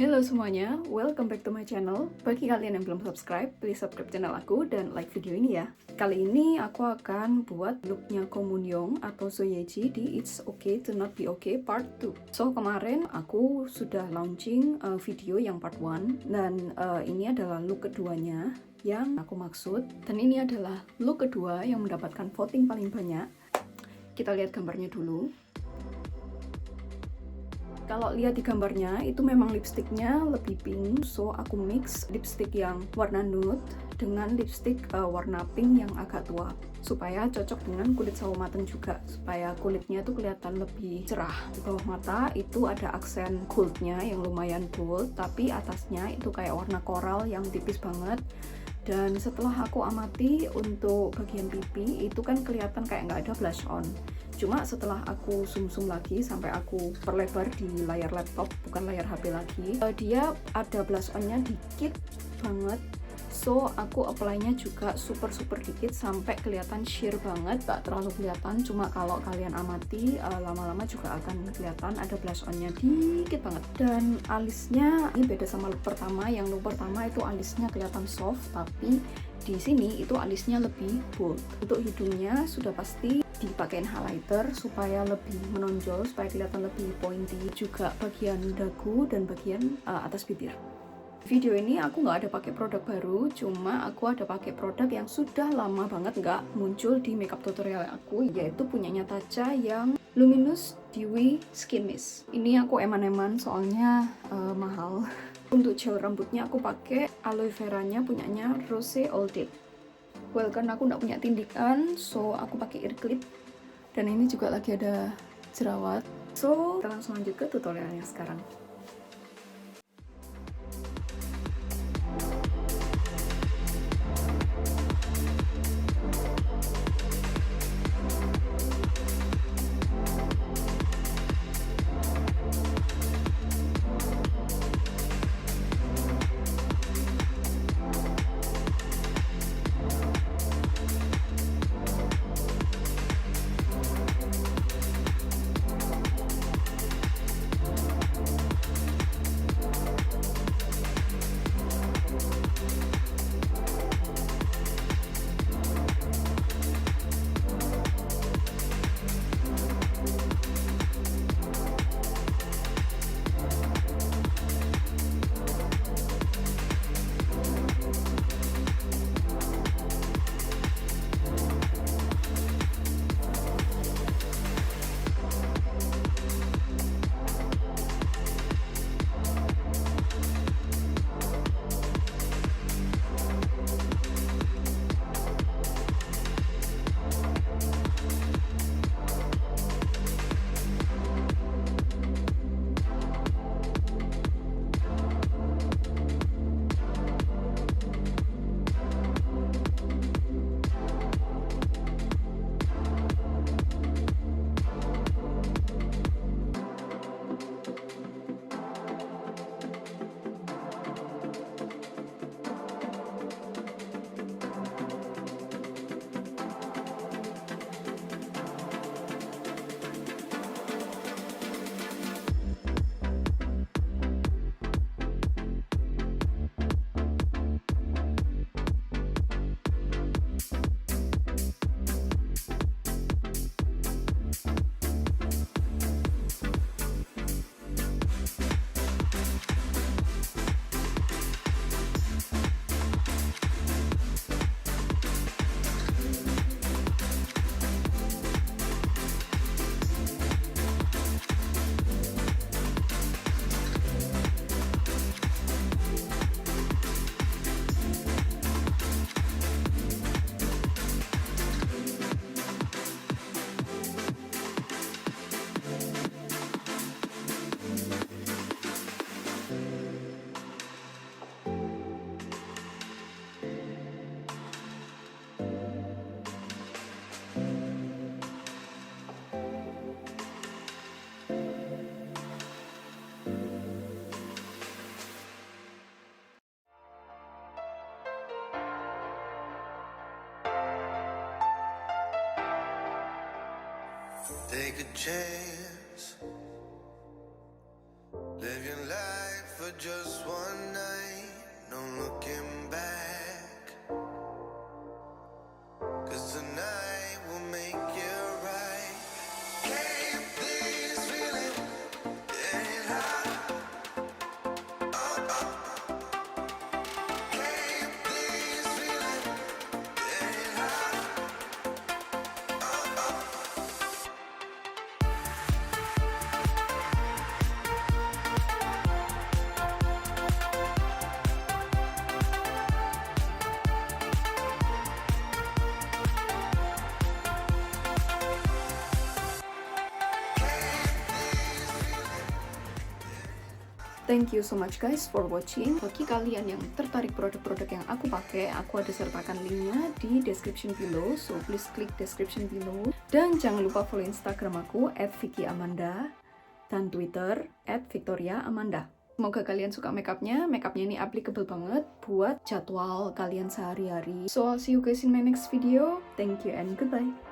Halo semuanya, welcome back to my channel. Bagi kalian yang belum subscribe, please subscribe channel aku dan like video ini ya. Kali ini aku akan buat looknya Ko Moon Young atau So Ye Ji di It's Okay to Not Be Okay Part 2. So kemarin aku sudah launching video yang part 1 dan ini adalah look keduanya yang aku maksud. Dan ini adalah look kedua yang mendapatkan voting paling banyak. Kita lihat gambarnya dulu. Kalau lihat di gambarnya, itu memang lipstiknya lebih pink, so aku mix lipstick yang warna nude dengan lipstick warna pink yang agak tua, supaya cocok dengan kulit sawo mateng juga, supaya kulitnya tuh kelihatan lebih cerah. Di bawah mata itu ada aksen goldnya yang lumayan gold, tapi atasnya itu kayak warna koral yang tipis banget. Dan setelah aku amati untuk bagian pipi, itu kan kelihatan kayak nggak ada blush on. Cuma setelah aku zoom lagi sampai aku perlebar di layar laptop, bukan layar HP lagi, dia ada blush onnya dikit banget. So aku apply-nya juga super dikit sampai kelihatan sheer banget, gak terlalu kelihatan. Cuma kalau kalian amati lama-lama juga akan kelihatan ada blush on-nya dikit banget. Dan alisnya ini beda sama look pertama. Yang look pertama itu alisnya kelihatan soft, tapi di sini itu alisnya lebih bold. Untuk hidungnya sudah pasti dipakein highlighter supaya lebih menonjol, supaya kelihatan lebih pointy. Juga bagian dagu dan bagian atas bibir. Video ini aku nggak ada pakai produk baru, cuma aku ada pakai produk yang sudah lama banget nggak muncul di makeup tutorial aku, yaitu punyanya Tatcha yang Luminous Dewy Skin Mist. Ini aku eman-eman soalnya mahal. Untuk gel rambutnya aku pakai aloe veranya punyanya Rose All Day. Well, karena aku nggak punya tindikan, so aku pakai ear clip. Dan ini juga lagi ada jerawat. So, kita langsung lanjut ke tutorialnya sekarang. Take a chance, live your life for for just one night, no looking back. 'Cause tonight will make you right. Can't this feeling get high? Can't this feeling get high? Thank you so much guys for watching. Bagi kalian yang tertarik produk-produk yang aku pakai, aku ada sertakan linknya di description below, so please klik description below. Dan jangan lupa follow Instagram aku @vickyamanda dan Twitter @victoriaamanda. Semoga kalian suka makeupnya. Makeupnya ini applicable banget buat jadwal kalian sehari-hari. So I'll see you guys in my next video. Thank you and goodbye.